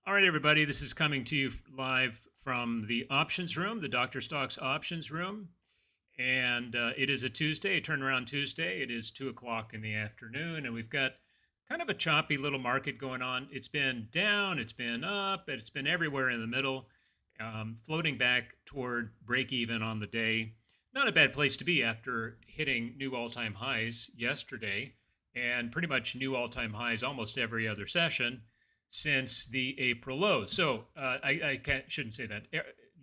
All right, everybody, this is coming to you live from the options room, the DrStoxx options room. And it is a Tuesday, a turnaround Tuesday. It is 2 o'clock in the afternoon, and we've got kind of a choppy little market going on. It's been down, it's been up, but it's been everywhere in the middle, floating back toward break even on the day. Not a bad place to be after hitting new all time highs yesterday and pretty much new all time highs almost every other session since the April low. So shouldn't say that.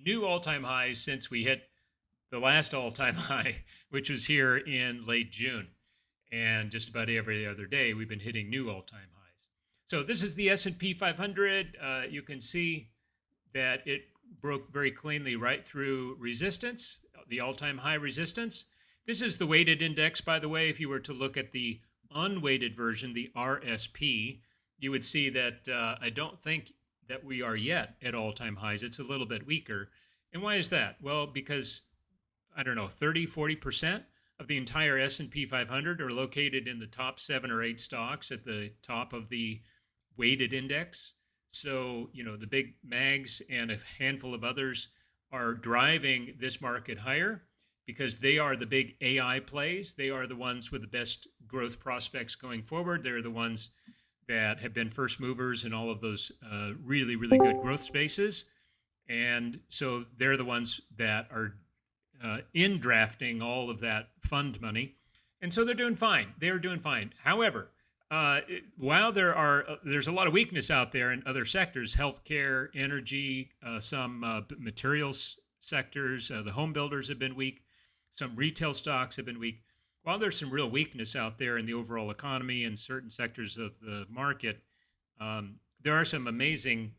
New all time highs since we hit the last all time high, which was here in late June. And just about every other day, we've been hitting new all time highs. So this is the S&P 500. You can see that it broke very cleanly right through resistance, the all time high resistance. This is the weighted index, by the way. If you were to look at the unweighted version, the RSP, you would see that I don't think that we are yet at all-time highs. It's a little bit weaker. And why is that? Well, because, I don't know, 30-40% of the entire S&P 500 are located in the top 7 or 8 stocks at the top of the weighted index. So, you know, the big mags and a handful of others are driving this market higher because they are the big AI plays. They are the ones with the best growth prospects going forward. They're the ones that have been first movers in all of those really, really good growth spaces. And so they're the ones that are in drafting all of that fund money. And so they're doing fine. They're doing fine. However, while there's a lot of weakness out there in other sectors, healthcare, energy, some materials sectors, the home builders have been weak, some retail stocks have been weak. While there's some real weakness out there in the overall economy and certain sectors of the market, there are some amazing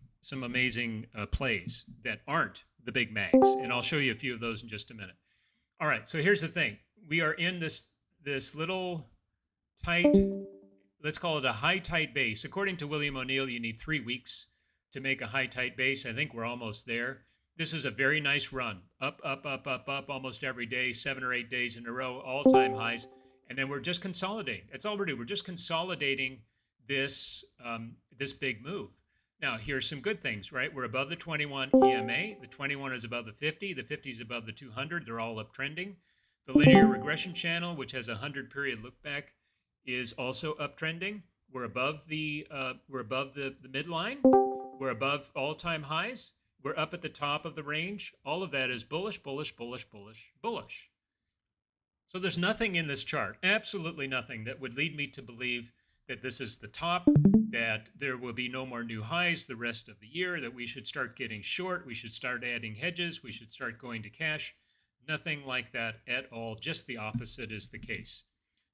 plays that aren't the big mags, and I'll show you a few of those in just a minute. All right, so here's the thing: we are in this little tight, let's call it a high tight base. According to William O'Neill, you need 3 weeks to make a high tight base. I think we're almost there. This is a very nice run, up, almost every day, 7 or 8 days in a row, all-time highs, and then we're just consolidating. That's all we're doing. We're just consolidating this this big move. Now, here's some good things, right? We're above the 21 EMA. The 21 is above the 50. The 50 is above the 200. They're all uptrending. The linear regression channel, which has a 100-period look back, is also uptrending. We're above the midline. We're above all-time highs. We're up at the top of the range. All of that is bullish, bullish, bullish, bullish, bullish. So there's nothing in this chart, absolutely nothing, that would lead me to believe that this is the top, that there will be no more new highs the rest of the year, that we should start getting short, we should start adding hedges, we should start going to cash. Nothing like that at all. Just the opposite is the case.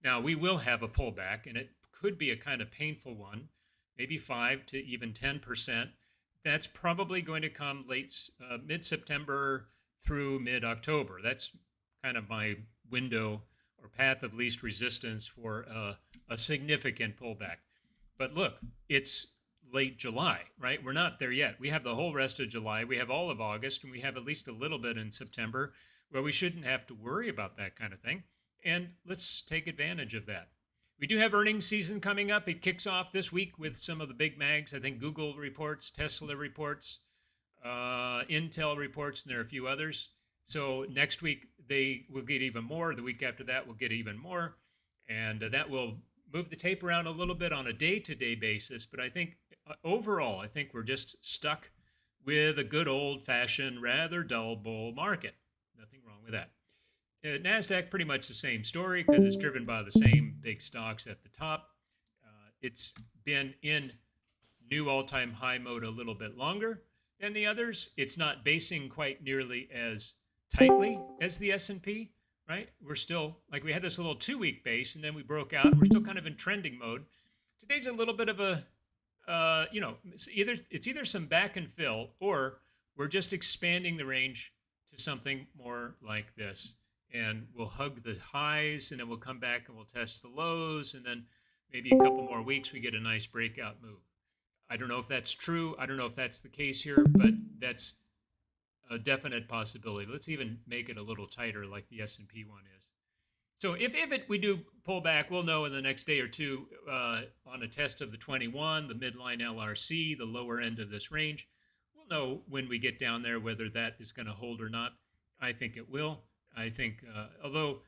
Now, we will have a pullback, and it could be a kind of painful one, maybe 5 to even 10%. That's probably going to come mid-September through mid-October. That's kind of my window or path of least resistance for a significant pullback. But look, it's late July, right? We're not there yet. We have the whole rest of July. We have all of August, and we have at least a little bit in September where we shouldn't have to worry about that kind of thing. And let's take advantage of that. We do have earnings season coming up. It kicks off this week with some of the big mags. I think Google reports, Tesla reports, Intel reports, and there are a few others. So next week, they will get even more. The week after that, we'll get even more. And that will move the tape around a little bit on a day-to-day basis. But I think overall, I think we're just stuck with a good old-fashioned, rather dull bull market. Nothing wrong with that. NASDAQ, pretty much the same story because it's driven by the same big stocks at the top. It's been in new all-time high mode a little bit longer than the others. It's not basing quite nearly as tightly as the S&P, right? We're still, like we had this little 2-week base and then we broke out. We're still kind of in trending mode. Today's a little bit of a, it's either some back and fill or we're just expanding the range to something more like this. And we'll hug the highs, and then we'll come back and we'll test the lows, and then maybe a couple more weeks we get a nice breakout move. I don't know if that's true. I don't know if that's the case here, but that's a definite possibility. Let's even make it a little tighter like the S&P one is. So if we do pull back, we'll know in the next day or two on a test of the 21, the midline LRC, the lower end of this range. We'll know when we get down there whether that is going to hold or not. I think it will. I think, although,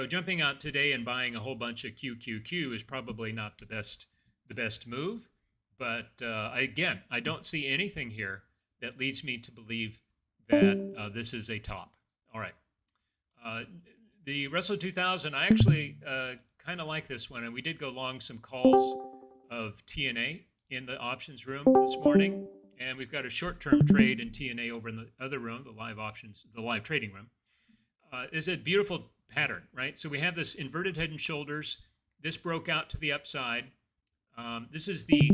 jumping out today and buying a whole bunch of QQQ is probably not the best move. But again, I don't see anything here that leads me to believe that this is a top. All right. The Russell 2000, I actually kind of like this one, and we did go long some calls of TNA in the options room this morning, and we've got a short-term trade in TNA over in the other room, the live options, the live trading room. Is a beautiful pattern, right? So we have this inverted head and shoulders. This broke out to the upside. This is the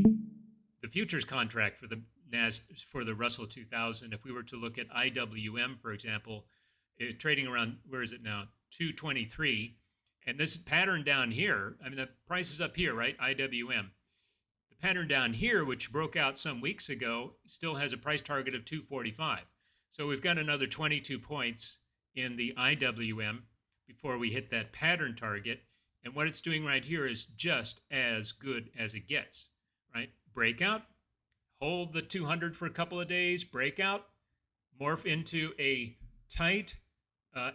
futures contract for the Russell 2000. If we were to look at IWM, for example, trading around, where is it now? 223. And this pattern down here, I mean, the price is up here, right? IWM. The pattern down here, which broke out some weeks ago, still has a price target of 245. So we've got another 22 points in the IWM before we hit that pattern target. And what it's doing right here is just as good as it gets, right? Breakout, hold the 200 for a couple of days, breakout, morph into a tight,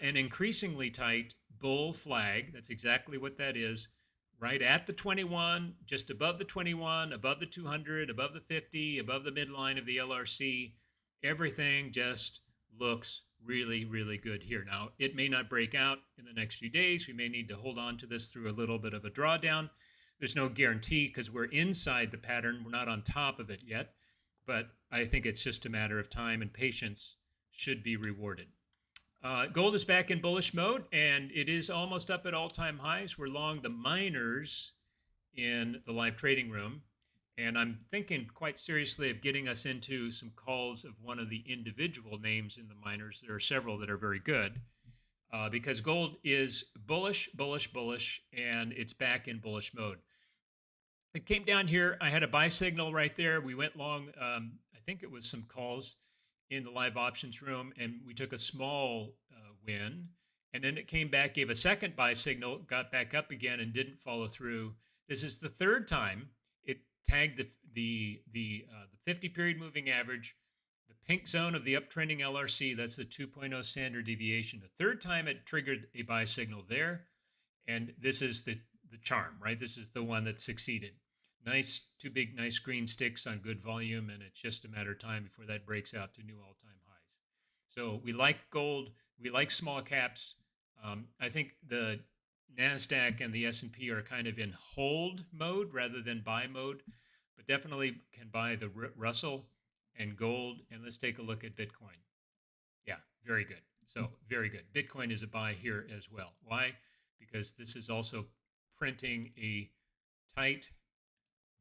an increasingly tight bull flag. That's exactly what that is. Right at the 21, just above the 21, above the 200, above the 50, above the midline of the LRC. Everything just looks really, really good here. Now, it may not break out in the next few days. We may need to hold on to this through a little bit of a drawdown. There's no guarantee because we're inside the pattern. We're not on top of it yet. But I think it's just a matter of time, and patience should be rewarded. Gold is back in bullish mode, and it is almost up at all-time highs. We're long the miners in the live trading room, and I'm thinking quite seriously of getting us into some calls of one of the individual names in the miners. There are several that are very good because gold is bullish, bullish, bullish, and it's back in bullish mode. It came down here. I had a buy signal right there. We went long. I think it was some calls in the live options room, and we took a small win. And then it came back, gave a second buy signal, got back up again, and didn't follow through. This is the third time it tagged the 50 period moving average, the pink zone of the uptrending LRC. That's the 2.0 standard deviation. The third time it triggered a buy signal there, and this is the charm, right? This is the one that succeeded. Nice, two big, nice green sticks on good volume, and it's just a matter of time before that breaks out to new all-time highs. So we like gold, we like small caps. I think the NASDAQ and the S&P are kind of in hold mode rather than buy mode, but definitely can buy the Russell and gold. And let's take a look at Bitcoin. Yeah, very good. So very good. Bitcoin is a buy here as well. Why? Because this is also printing a tight,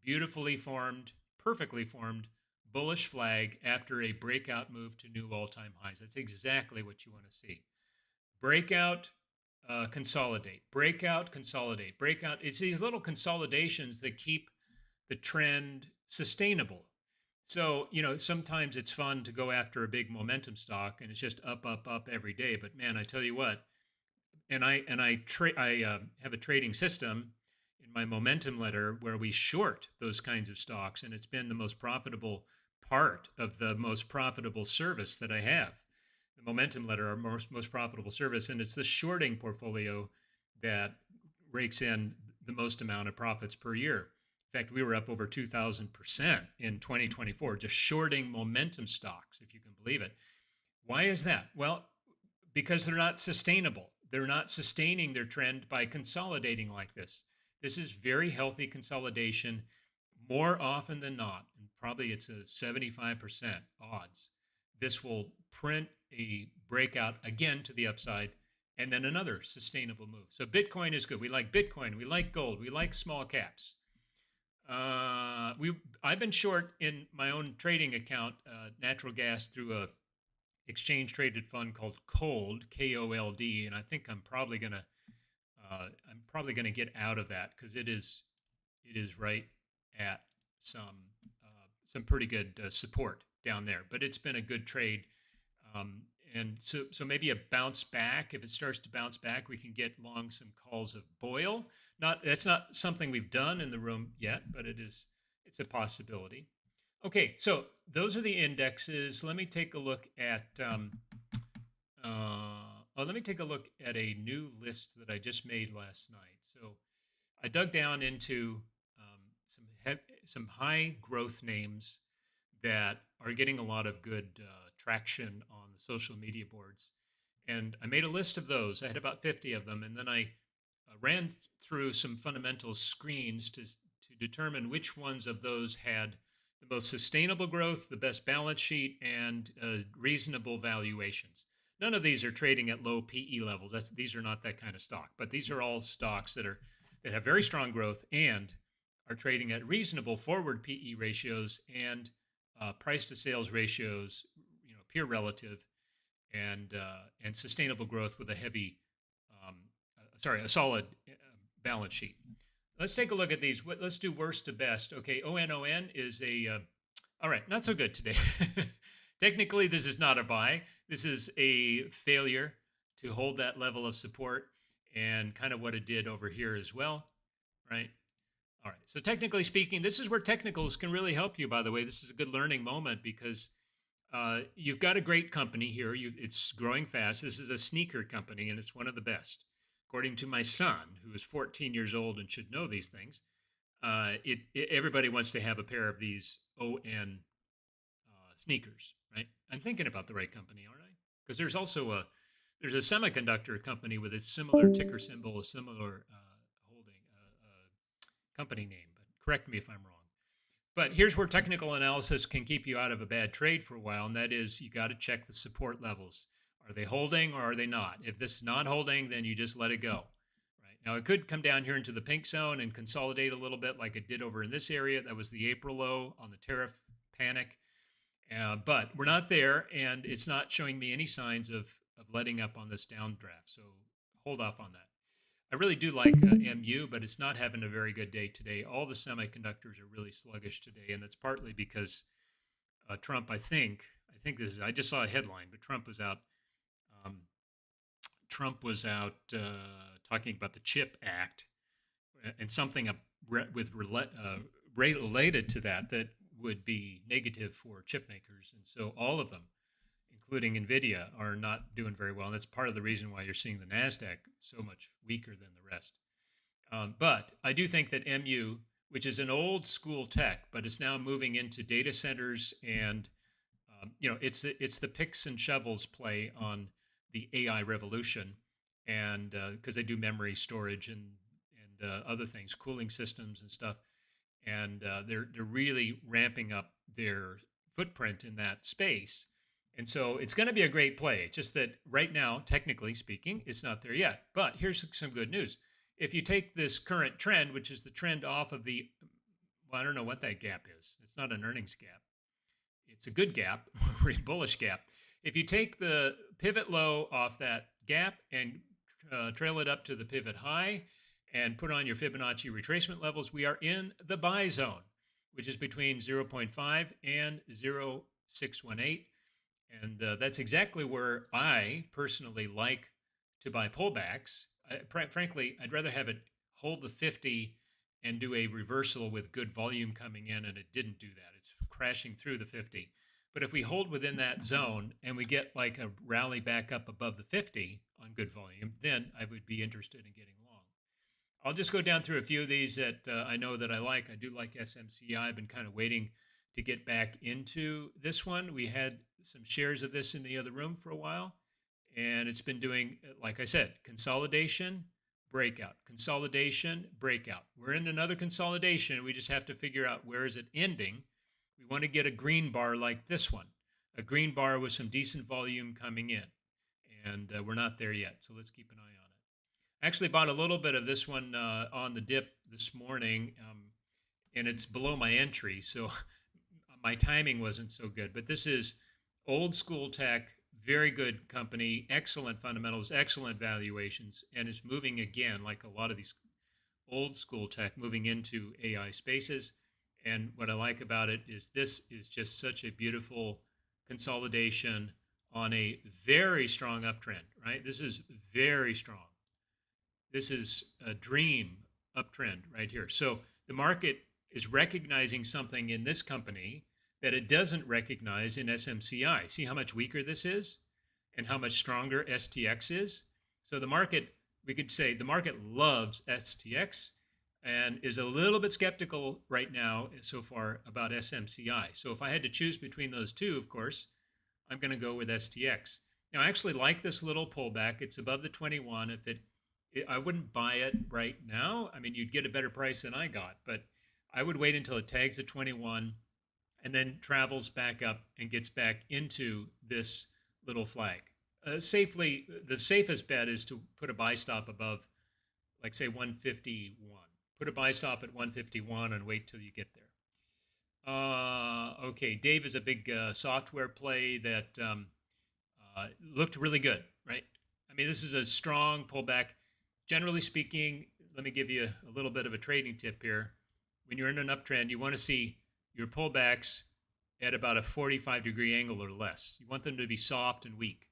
beautifully formed, perfectly formed bullish flag after a breakout move to new all-time highs. That's exactly what you want to see. Breakout, consolidate, breakout, consolidate, breakout. It's these little consolidations that keep the trend sustainable. So, sometimes it's fun to go after a big momentum stock and it's just up, up, up every day. But man, I tell you what, and I have a trading system in my momentum letter where we short those kinds of stocks, and it's been the most profitable part of the most profitable service that I have. The momentum letter, our most profitable service, and it's the shorting portfolio that rakes in the most amount of profits per year. In fact, we were up over 2,000% in 2024, just shorting momentum stocks, if you can believe it. Why is that? Well, because they're not sustainable. They're not sustaining their trend by consolidating like this. This is very healthy consolidation more often than not, and probably it's a 75% odds. This will print a breakout again to the upside and then another sustainable move. So Bitcoin is good. We like Bitcoin. We like gold. We like small caps. I've been short in my own trading account, natural gas through a exchange traded fund called Cold, K-O-L-D, and I think I'm probably gonna get out of that because it is right at some pretty good support down there. But it's been a good trade, and so maybe a bounce back. If it starts to bounce back, we can get long some calls of boil. Not That's not something we've done in the room yet, but it's a possibility. Okay, so those are the indexes. Let me take a look at let me take a look at a new list that I just made last night. So I dug down into some high growth names that are getting a lot of good traction on the social media boards. And I made a list of those. I had about 50 of them. And then I ran through some fundamental screens to determine which ones of those had the most sustainable growth, the best balance sheet, and reasonable valuations. None of these are trading at low PE levels. These are not that kind of stock, but these are all stocks that have very strong growth and are trading at reasonable forward PE ratios and price to sales ratios, peer relative, and sustainable growth with a solid balance sheet. Let's take a look at these. Let's do worst to best. Okay, ONON is all right, not so good today. Technically, this is not a buy. This is a failure to hold that level of support and kind of what it did over here as well, right? All right, so technically speaking, this is where technicals can really help you, by the way. This is a good learning moment because you've got a great company here. It's growing fast. This is a sneaker company, and it's one of the best. According to my son, who is 14 years old and should know these things, everybody wants to have a pair of these ON sneakers, right? I'm thinking about the right company, aren't I? Because there's a semiconductor company with a similar ticker symbol, a similar holding company name. But correct me if I'm wrong. But here's where technical analysis can keep you out of a bad trade for a while, and that is you got to check the support levels. Are they holding or are they not? If this is not holding, then you just let it go. Right now, it could come down here into the pink zone and consolidate a little bit like it did over in this area. That was the April low on the tariff panic. But we're not there, and it's not showing me any signs of letting up on this downdraft. So hold off on that. I really do like MU, but it's not having a very good day today. All the semiconductors are really sluggish today, and that's partly because Trump. I just saw a headline, but Trump was out. Talking about the Chip Act and something related to that would be negative for chip makers, and so all of them, including NVIDIA, are not doing very well. And that's part of the reason why you're seeing the NASDAQ so much weaker than the rest. But I do think that MU, which is an old school tech, but it's now moving into data centers and, it's the picks and shovels play on the AI revolution. And because they do memory storage and other things, cooling systems and stuff. And they're really ramping up their footprint in that space. And so it's going to be a great play. It's just that right now, technically speaking, it's not there yet. But here's some good news. If you take this current trend, which is the trend off of I don't know what that gap is. It's not an earnings gap. It's a good gap, a bullish gap. If you take the pivot low off that gap and trail it up to the pivot high and put on your Fibonacci retracement levels, we are in the buy zone, which is between 0.5 and 0.618. And that's exactly where I personally like to buy pullbacks. Frankly, I'd rather have it hold the 50 and do a reversal with good volume coming in, and it didn't do that. It's crashing through the 50. But if we hold within that zone and we get like a rally back up above the 50 on good volume, then I would be interested in getting long. I'll just go down through a few of these that I know that I like. I do like SMCI. I've been kind of waiting to get back into this one. We had some shares of this in the other room for a while, and it's been doing, like I said, consolidation, breakout, consolidation, breakout. We're in another consolidation. We just have to figure out where is it ending. We want to get a green bar like this one, a green bar with some decent volume coming in, and we're not there yet. So let's keep an eye on it. I actually bought a little bit of this one on the dip this morning, and it's below my entry, so my timing wasn't so good. But this is old school tech, very good company, excellent fundamentals, excellent valuations, and it's moving again like a lot of these old school tech moving into AI spaces. And what I like about it is this is just such a beautiful consolidation on a very strong uptrend, right? This is very strong. This is a dream uptrend right here. So the market is recognizing something in this company that it doesn't recognize in SMCI. See how much weaker this is and how much stronger STX is? So the market, we could say the market loves STX and is a little bit skeptical right now so far about SMCI. So if I had to choose between those two, of course, I'm going to go with STX. Now, I actually like this little pullback. It's above the 21. I wouldn't buy it right now. I mean, you'd get a better price than I got, but I would wait until it tags at 21 and then travels back up and gets back into this little flag. Safely, the safest bet is to put a buy stop above, like say 151. Put a buy stop at 151 and wait till you get there. Okay, Dave is a big software play that looked really good, right? I mean, this is a strong pullback. Generally speaking, let me give you a little bit of a trading tip here. When you're in an uptrend, you want to see your pullbacks at about a 45-degree angle or less. You want them to be soft and weak,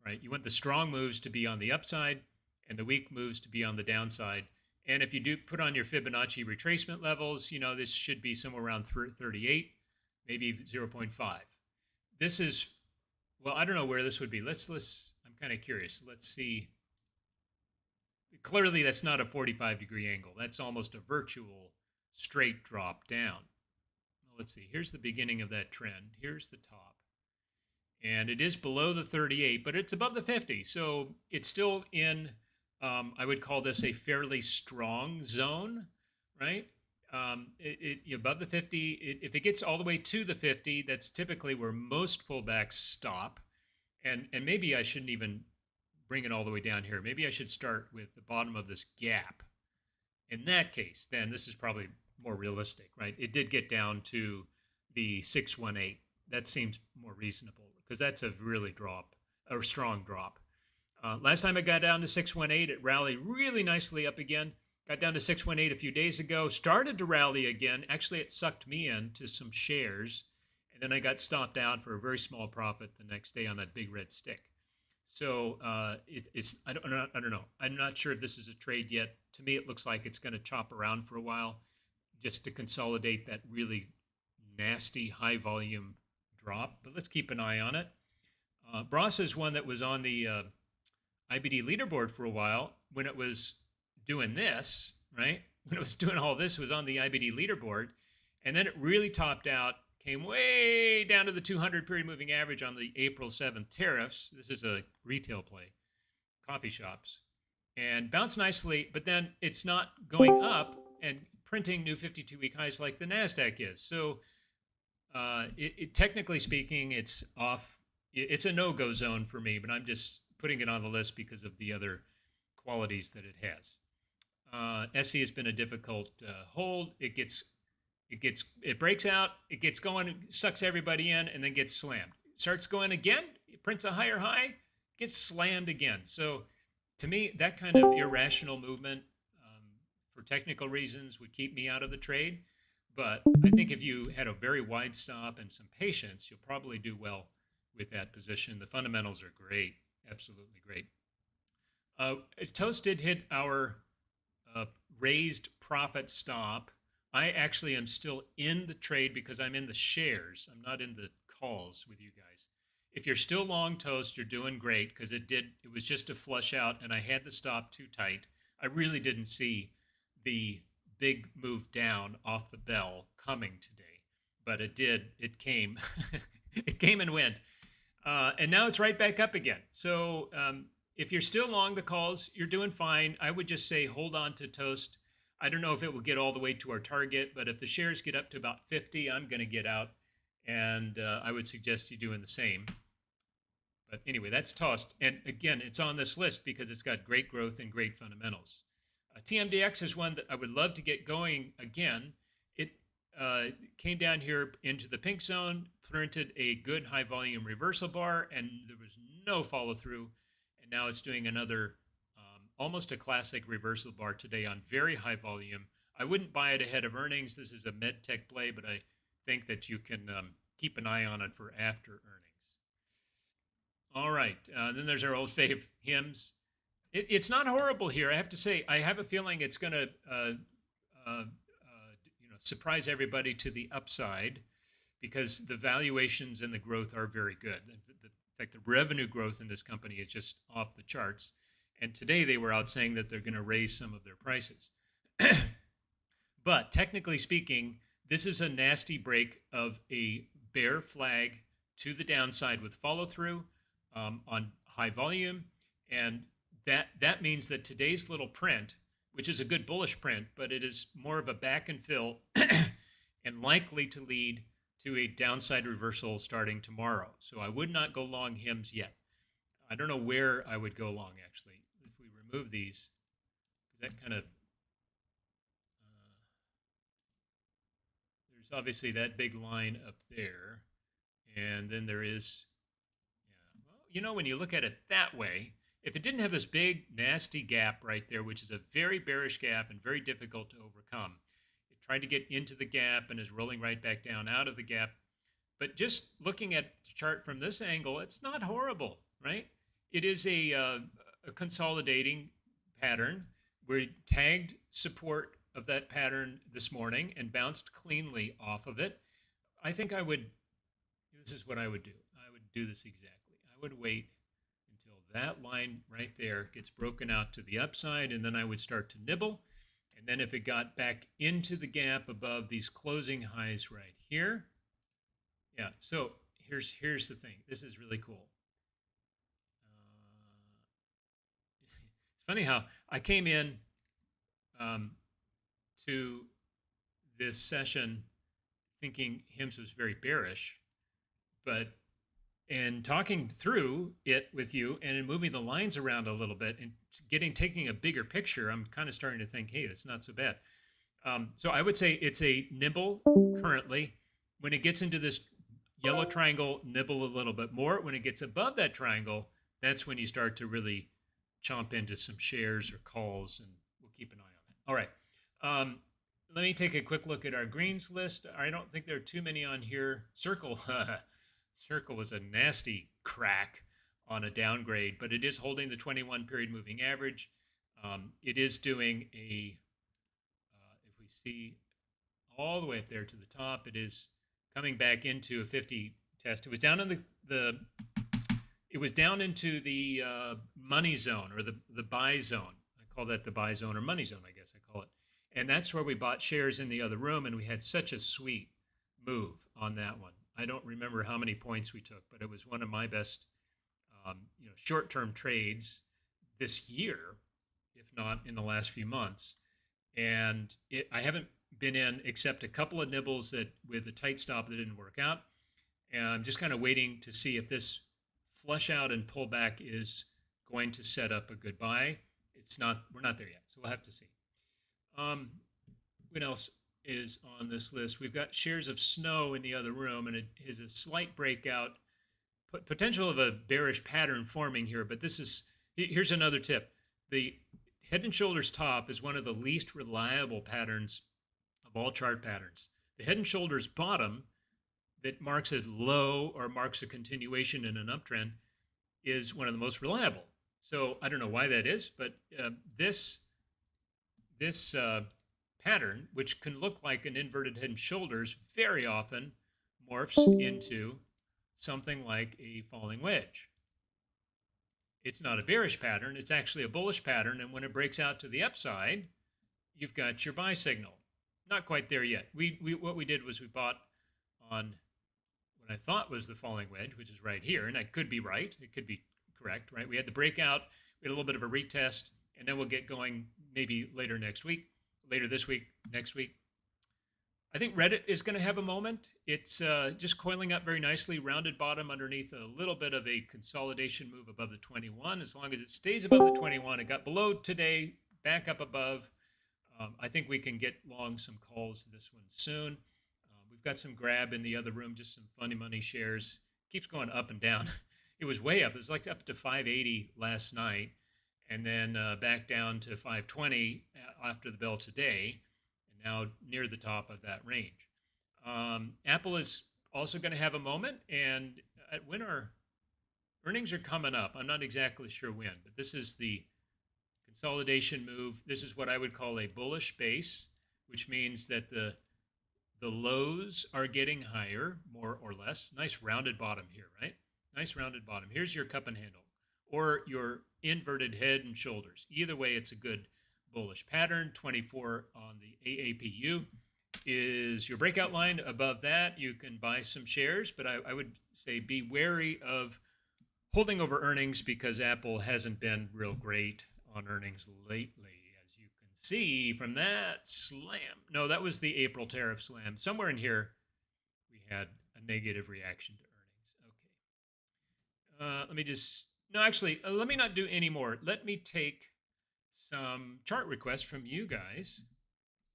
right? You want the strong moves to be on the upside and the weak moves to be on the downside. And if you do put on your Fibonacci retracement levels, this should be somewhere around 38, maybe 0.5. This is, well, I don't know where this would be. I'm kind of curious. Let's see. Clearly, that's not a 45-degree angle. That's almost a virtual straight drop down. Well, let's see. Here's the beginning of that trend. Here's the top. And it is below the 38, but it's above the 50. So it's still in, I would call this a fairly strong zone, right? Above the 50, if it gets all the way to the 50, that's typically where most pullbacks stop. And maybe I shouldn't even bring it all the way down here. Maybe I should start with the bottom of this gap. In that case, then this is probably more realistic, right? It did get down to the 618. That seems more reasonable because that's a strong drop. Last time it got down to 618, it rallied really nicely up again. Got down to 618 a few days ago, started to rally again. Actually, it sucked me into some shares, and then I got stopped out for a very small profit the next day on that big red stick. So I don't know. I'm not sure if this is a trade yet. To me, it looks like it's going to chop around for a while just to consolidate that really nasty high volume drop. But let's keep an eye on it. Bros is one that was on the IBD leaderboard for a while when it was doing this, right? When it was doing all this, it was on the IBD leaderboard. And then it really topped out, came way down to the 200 period moving average on the April 7th tariffs. This is a retail play, coffee shops, and bounced nicely, but then it's not going up and printing new 52-week highs like the NASDAQ is. So technically speaking, it's off. It's a no-go zone for me, but I'm just putting it on the list because of the other qualities that it has. SE has been a difficult hold. It breaks out, it gets going, sucks everybody in, and then gets slammed. It starts going again, it prints a higher high, gets slammed again. So to me, that kind of irrational movement for technical reasons would keep me out of the trade. But I think if you had a very wide stop and some patience, you'll probably do well with that position. The fundamentals are great, absolutely great. Toast did hit our raised profit stop. I actually am still in the trade because I'm in the shares. I'm not in the calls with you guys. If you're still long Toast, you're doing great because it was just a flush out and I had the stop too tight. I really didn't see the big move down off the bell coming today, but it did. It came. It came and went. And now it's right back up again. So if you're still long the calls, you're doing fine. I would just say hold on to Toast. I don't know if it will get all the way to our target, but if the shares get up to about 50, I'm going to get out. And I would suggest you doing the same. But anyway, that's Toast. And again, it's on this list because it's got great growth and great fundamentals. TMDX is one that I would love to get going again. It came down here into the pink zone, printed a good high volume reversal bar, and there was no follow through. And now it's doing another almost a classic reversal bar today on very high volume. I wouldn't buy it ahead of earnings. This is a med tech play, but I think that you can keep an eye on it for after earnings. All right. Then there's our old fave hymns. It's not horrible here. I have to say, I have a feeling it's going to, surprise everybody to the upside because the valuations and the growth are very good. In fact, the revenue growth in this company is just off the charts. And today they were out saying that they're going to raise some of their prices. But technically speaking, this is a nasty break of a bear flag to the downside with follow through on high volume. And that means that today's little print, which is a good bullish print, but it is more of a back and fill and likely to lead to a downside reversal starting tomorrow. So I would not go long HIMs yet. I don't know where I would go long actually. If we remove these, because that kind of, there's obviously that big line up there. And then there is, yeah, well, you know, when you look at it that way, if it didn't have this big nasty gap right there, which is a very bearish gap and very difficult to overcome, it tried to get into the gap and is rolling right back down out of the gap. But just looking at the chart from this angle, it's not horrible, right? It is a consolidating pattern. We tagged support of that pattern this morning and bounced cleanly off of it. I think this is what I would do. I would do this exactly. I would wait until that line right there gets broken out to the upside, and then I would start to nibble. And then if it got back into the gap above these closing highs right here, yeah, so here's the thing. This is really cool. It's funny how I came in to this session thinking HIMS was very bearish, but in talking through it with you and in moving the lines around a little bit and taking a bigger picture, I'm kind of starting to think, hey, that's not so bad. So I would say it's a nibble currently. When it gets into this yellow triangle, nibble a little bit more. When it gets above that triangle, that's when you start to really chomp into some shares or calls, and we'll keep an eye on that. All right. Let me take a quick look at our greens list. I don't think there are too many on here. Circle was a nasty crack on a downgrade, but it is holding the 21 period moving average. It is doing a, if we see all the way up there to the top, it is coming back into a 50 test. It was down in it was down into the money zone or the buy zone. I call that the buy zone or money zone, I guess I call it. And that's where we bought shares in the other room, and we had such a sweet move on that one. I don't remember how many points we took, but it was one of my best short-term trades this year, if not in the last few months. And I haven't been in except a couple of nibbles with a tight stop that didn't work out. And I'm just kind of waiting to see if this flush out and pullback is going to set up a good buy. We're not there yet, so we'll have to see. What else is on this list? We've got shares of Snow in the other room, and it is a slight breakout, potential of a bearish pattern forming here. But here's another tip. The head and shoulders top is one of the least reliable patterns of all chart patterns. The head and shoulders bottom that marks a low or marks a continuation in an uptrend is one of the most reliable. So I don't know why that is, but this pattern, which can look like an inverted head and shoulders, very often morphs into something like a falling wedge. It's not a bearish pattern. It's actually a bullish pattern. And when it breaks out to the upside, you've got your buy signal. Not quite there yet. What we did was we bought on what I thought was the falling wedge, which is right here. And I could be right. It could be correct, right? We had the breakout. We had a little bit of a retest. And then we'll get going maybe later this week, next week. I think Reddit is going to have a moment. It's just coiling up very nicely, rounded bottom underneath a little bit of a consolidation move above the 21. As long as it stays above the 21, it got below today, back up above. I think we can get long some calls this one soon. We've got some grab in the other room, just some funny money shares. Keeps going up and down. It was way up. It was like up to 580 last night, and then back down to 520 after the bell today, and now near the top of that range. Apple is also going to have a moment, and when are Earnings are coming up. I'm not exactly sure when, but this is the consolidation move. This is what I would call a bullish base, which means that the lows are getting higher, more or less. Nice rounded bottom here, right? Nice rounded bottom. Here's your cup and handle, or your inverted head and shoulders. Either way, it's a good bullish pattern. 24 on the AAPU is your breakout line. Above that, you can buy some shares, but I would say be wary of holding over earnings because Apple hasn't been real great on earnings lately, as you can see from that slam. No, that was the April tariff slam. Somewhere in here, we had a negative reaction to earnings. Okay. Let me just, no, actually, let me not do any more. Let me take some chart requests from you guys,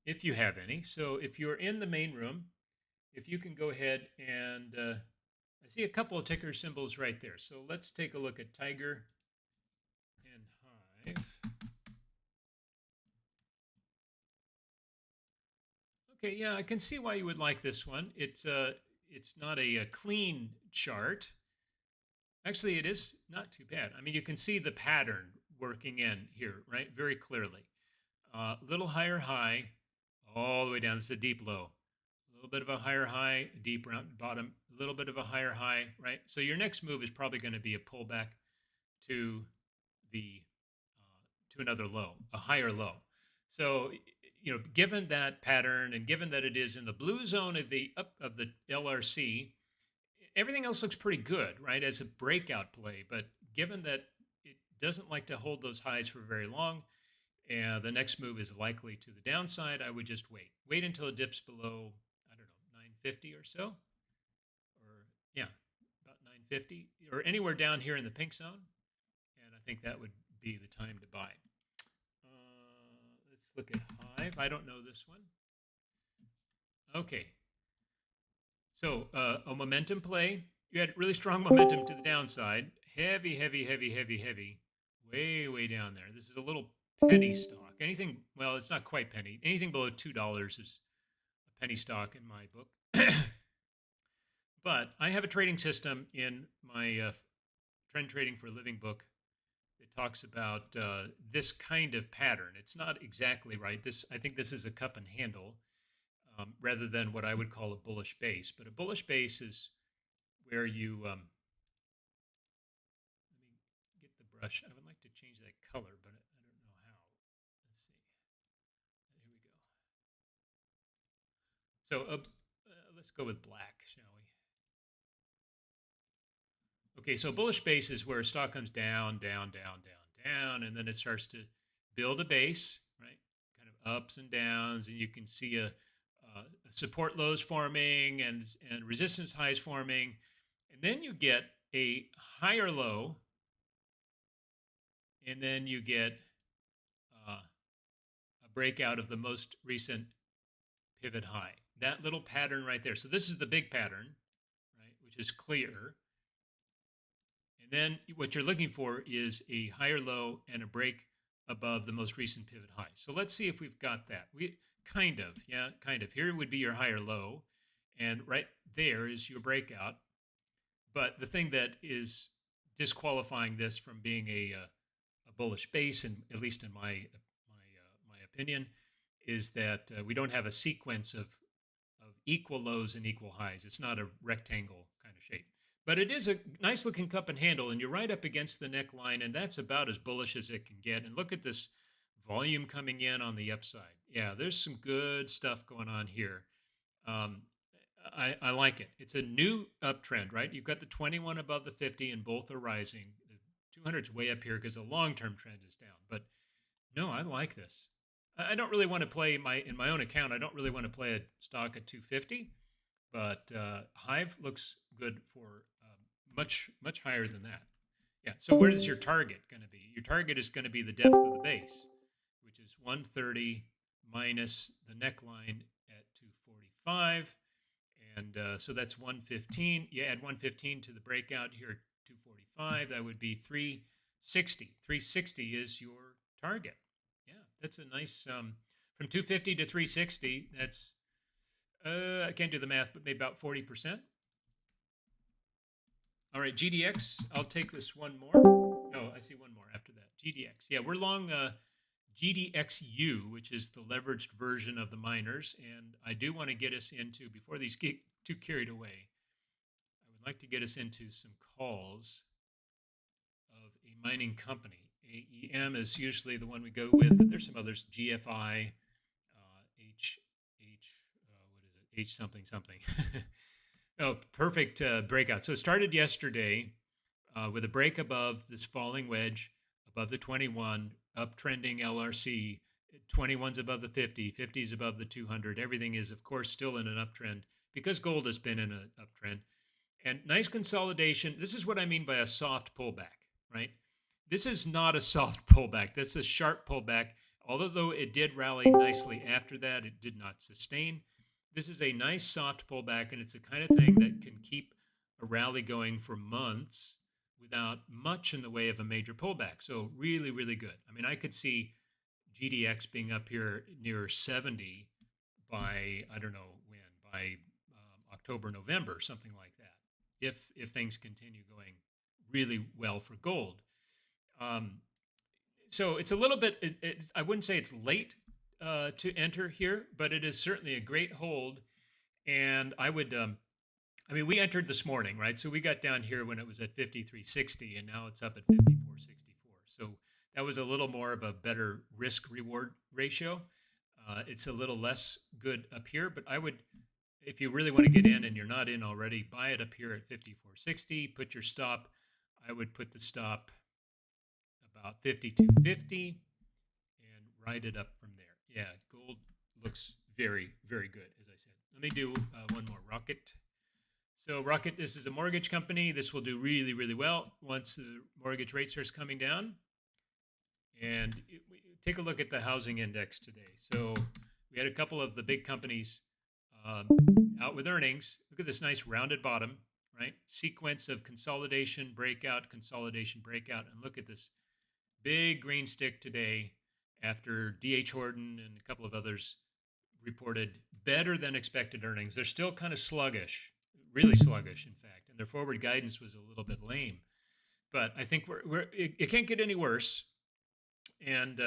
if you have any. So if you're in the main room, if you can go ahead and I see a couple of ticker symbols right there. So let's take a look at TIGR and HIVE. Okay, yeah, I can see why you would like this one. It's not a clean chart. Actually, it is not too bad. I mean, you can see the pattern working in here, right? Very clearly. Little higher high, all the way down. This is a deep low. A little bit of a higher high, a deep round bottom, a little bit of a higher high, right? So your next move is probably going to be a pullback to the to another low, a higher low. So given that pattern and given that it is in the blue zone of the LRC, everything else looks pretty good, right? As a breakout play, but given that it doesn't like to hold those highs for very long, and the next move is likely to the downside, I would just wait until it dips below, I don't know, 950 or so, or yeah, about 950 or anywhere down here in the pink zone, and I think that would be the time to buy. Let's look at HIVE. I don't know this one. Okay, so a momentum play. You had really strong momentum to the downside. Heavy, heavy, heavy, heavy, heavy. Way down there. This is a little penny stock. Anything, well, it's not quite penny. Anything below $2 is a penny stock in my book. But I have a trading system in my Trend Trading for a Living book that talks about this kind of pattern. It's not exactly right. I think this is a cup and handle rather than what I would call a bullish base. But a bullish base is where you let me get the brush. I would like to change that color, but I don't know how. Let's see. Here we go. So let's go with black, shall we? Okay, so bullish base is where a stock comes down, and then it starts to build a base, right? Kind of ups and downs, and you can see a support lows forming and resistance highs forming, and then you get a higher low, and then you get a breakout of the most recent pivot high. That little pattern right there. So this is the big pattern, right, which is clear. And then what you're looking for is a higher low and a break above the most recent pivot high. So let's see if we've got that. We kind of. Here would be your higher low, and right there is your breakout. But the thing that is disqualifying this from being a bullish base, and at least in my opinion, is that we don't have a sequence of equal lows and equal highs. It's not a rectangle kind of shape. But it is a nice looking cup and handle, and you're right up against the neckline, and that's about as bullish as it can get. And look at this volume coming in on the upside. Yeah, there's some good stuff going on here. I like it. It's a new uptrend, right? You've got the 21 above the 50, and both are rising. The 200's way up here because the long-term trend is down. But no, I like this. I don't really want to play in my own account. I don't really want to play a stock at 250, but HIVE looks good for much higher than that. Yeah. So where is your target going to be? Your target is going to be the depth of the base, which is 130 minus the neckline at 245, and so that's 115. You add 115 to the breakout here at 245. That would be 360. 360 is your target. Yeah, that's a nice from 250 to 360. That's I can't do the math, but maybe about 40%. All right, GDX. I'll take this one more. No, I see one more after that. GDX. Yeah, we're long GDXU, which is the leveraged version of the miners. And I do want to get us into, before these get too carried away, I would like to get us into some calls of a mining company. AEM is usually the one we go with, but there's some others. GFI, what is it? H something something. Oh, perfect breakout. So it started yesterday with a break above this falling wedge, above the 21, uptrending LRC. 21's above the 50, 50's above the 200. Everything is, of course, still in an uptrend because gold has been in an uptrend. And nice consolidation. This is what I mean by a soft pullback, right? This is not a soft pullback. That's a sharp pullback. Although it did rally nicely after that, it did not sustain. This is a nice soft pullback, and it's the kind of thing that can keep a rally going for months without much in the way of a major pullback. So really, really good. I mean, I could see GDX being up here near 70 by, I don't know when, by October, November, something like that, if things continue going really well for gold. So it's a little bit, I wouldn't say it's late to enter here, but it is certainly a great hold. And I would, I mean, we entered this morning, right? So we got down here when it was at 53.60, and now it's up at 54.64. So that was a little more of a better risk reward ratio. It's a little less good up here, but I would, if you really want to get in and you're not in already, buy it up here at 54.60. Put your stop. I would put the stop about 52.50 and ride it up from there. Yeah, gold looks very, very good, as I said. Let me do one more. Rocket. So Rocket, this is a mortgage company. This will do really, really well once the mortgage rate starts coming down. And take a look at the housing index today. So we had a couple of the big companies out with earnings. Look at this nice rounded bottom, right? Sequence of consolidation, breakout, and look at this big green stick today after D.H. Horton and a couple of others reported better than expected earnings. They're still kind of sluggish, really sluggish, in fact, and their forward guidance was a little bit lame. But I think it can't get any worse. And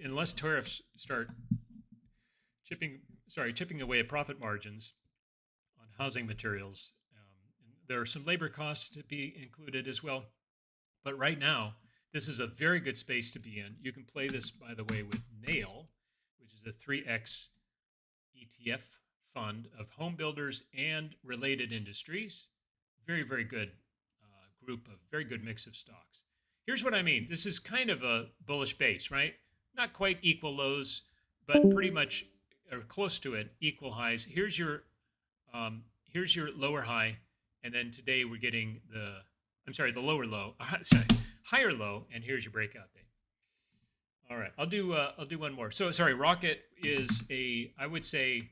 unless tariffs start chipping away at profit margins on housing materials, there are some labor costs to be included as well. But right now, this is a very good space to be in. You can play this, by the way, with Nail, which is a 3X ETF fund of home builders and related industries. Very, very good group of very good mix of stocks. Here's what I mean. This is kind of a bullish base, right? Not quite equal lows, but pretty much or close to it, equal highs. Here's your lower high, and then today we're getting the lower low, higher low, and here's your breakout day. All right, I'll do one more. So sorry, Rocket is I would say,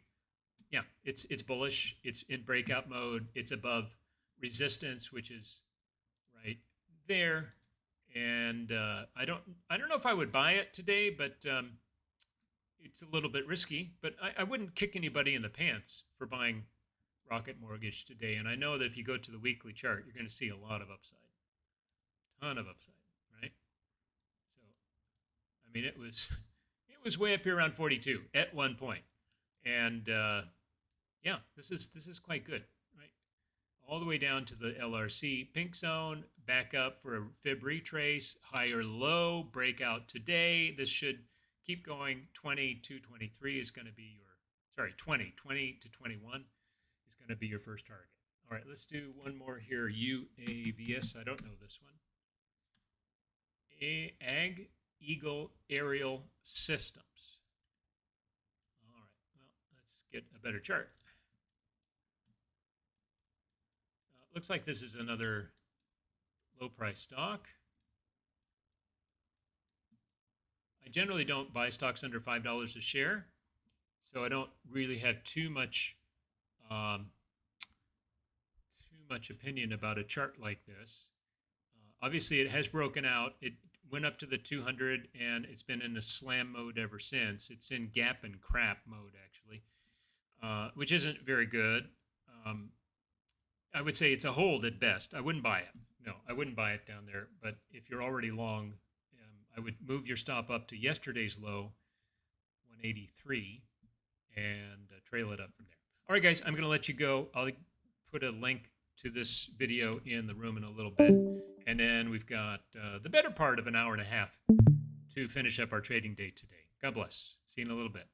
yeah, it's bullish. It's in breakout mode. It's above resistance, which is right there. And I don't know if I would buy it today, but it's a little bit risky. But I wouldn't kick anybody in the pants for buying Rocket Mortgage today. And I know that if you go to the weekly chart, you're going to see a lot of upside, ton of upside, right? So, I mean, it was way up here around 42 at one point, and yeah, this is quite good, right? All the way down to the LRC pink zone, back up for a fib retrace, higher low, breakout today. This should keep going. 20 to 23 is going to be your, 20 to 21 is going to be your first target. All right, let's do one more here. UAVS, I don't know this one. Ag Eagle Aerial Systems. All right, well, let's get a better chart. Looks like this is another low price stock. I generally don't buy stocks under $5 a share, so I don't really have too much opinion about a chart like this. Obviously, it has broken out. It went up to the 200, and it's been in a slam mode ever since. It's in gap and crap mode, actually, which isn't very good. I would say it's a hold at best. I wouldn't buy it. No, I wouldn't buy it down there. But if you're already long, I would move your stop up to yesterday's low, 183, and trail it up from there. All right, guys, I'm going to let you go. I'll put a link to this video in the room in a little bit. And then we've got the better part of an hour and a half to finish up our trading day today. God bless. See you in a little bit.